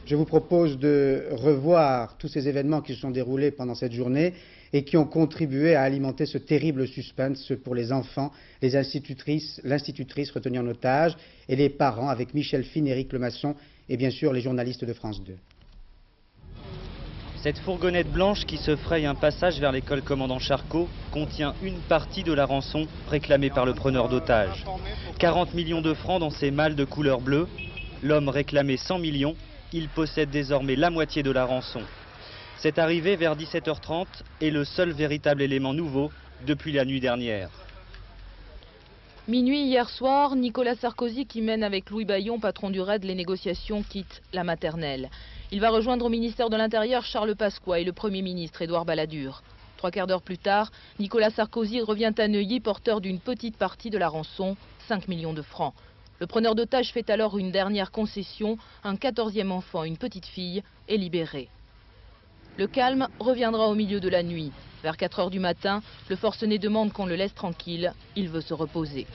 je vous propose de revoir tous ces événements qui se sont déroulés pendant cette journée et qui ont contribué à alimenter ce terrible suspense pour les enfants, l'institutrice retenue en otage et les parents avec Michel Fine, Éric Lemasson et bien sûr les journalistes de France 2. Cette fourgonnette blanche qui se fraye un passage vers l'école commandant Charcot contient une partie de la rançon réclamée par le preneur d'otages. 40 millions de francs dans ces malles de couleur bleue. L'homme réclamait 100 millions. Il possède désormais la moitié de la rançon. Cette arrivée vers 17h30 est le seul véritable élément nouveau depuis la nuit dernière. Minuit hier soir, Nicolas Sarkozy, qui mène avec Louis Bayon, patron du RAID, les négociations, quitte la maternelle. Il va rejoindre au ministère de l'Intérieur Charles Pasqua et le Premier ministre Édouard Balladur. 3 quarts d'heure plus tard, Nicolas Sarkozy revient à Neuilly, porteur d'une petite partie de la rançon, 5 millions de francs. Le preneur d'otages fait alors une dernière concession, un 14e enfant, une petite fille, est libéré. Le calme reviendra au milieu de la nuit. Vers 4 heures du matin, le forcené demande qu'on le laisse tranquille, il veut se reposer.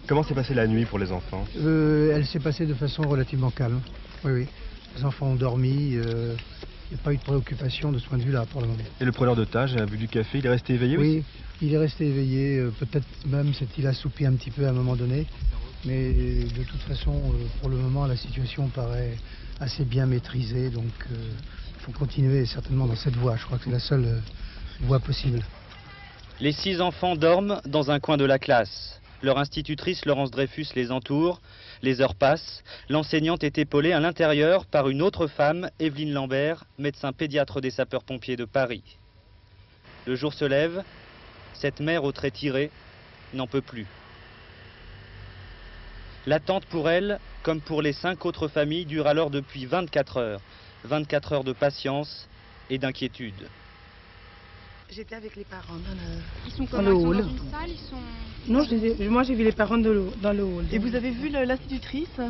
Comment s'est passée la nuit pour les enfants? Elle s'est passée de façon relativement calme, oui. Les enfants ont dormi, il n'y a pas eu de préoccupation de ce point de vue-là pour le moment. Et le preneur d'otages a bu du café, il est resté éveillé aussi? Oui, il est resté éveillé, peut-être même s'est-il assoupi un petit peu à un moment donné. Mais de toute façon, pour le moment, la situation paraît assez bien maîtrisée, donc il faut continuer certainement dans cette voie. Je crois que c'est la seule voie possible. Les 6 enfants dorment dans un coin de la classe. Leur institutrice Laurence Dreyfus les entoure. Les heures passent. L'enseignante est épaulée à l'intérieur par une autre femme, Evelyne Lambert, médecin pédiatre des sapeurs-pompiers de Paris. Le jour se lève. Cette mère au trait tiré n'en peut plus. L'attente pour elle, comme pour les 5 autres familles, dure alors depuis 24 heures. 24 heures de patience et d'inquiétude. J'étais avec les parents Ils sont dans le hall. Dans une salle, ils sont... Non, moi j'ai vu les parents dans le hall. Et vous avez vu l'institutrice?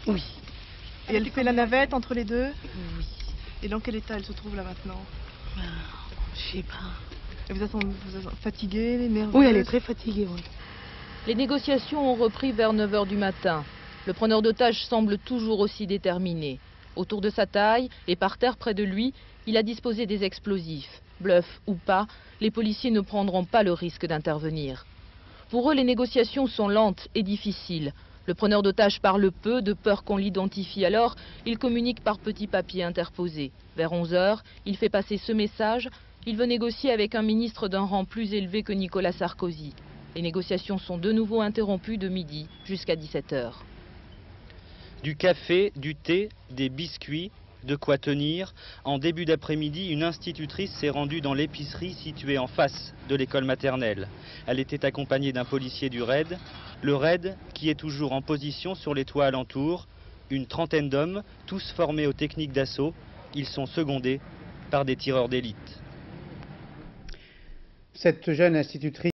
Oui. Et elle fait la navette entre les deux? Oui. Et dans quel état elle se trouve là maintenant? Je sais pas. Et vous êtes fatiguée, nerveuse? Oui, elle est très fatiguée, oui. Les négociations ont repris vers 9 heures du matin. Le preneur d'otages semble toujours aussi déterminé. Autour de sa taille et par terre près de lui, il a disposé des explosifs. Bluff ou pas, les policiers ne prendront pas le risque d'intervenir. Pour eux, les négociations sont lentes et difficiles. Le preneur d'otages parle peu, de peur qu'on l'identifie, alors il communique par petits papiers interposés. Vers 11 heures, il fait passer ce message. Il veut négocier avec un ministre d'un rang plus élevé que Nicolas Sarkozy. Les négociations sont de nouveau interrompues de midi jusqu'à 17 heures. Du café, du thé, des biscuits, de quoi tenir. En début d'après-midi, une institutrice s'est rendue dans l'épicerie située en face de l'école maternelle. Elle était accompagnée d'un policier du RAID. Le RAID qui est toujours en position sur les toits alentours. Une trentaine d'hommes, tous formés aux techniques d'assaut. Ils sont secondés par des tireurs d'élite. Cette jeune institutrice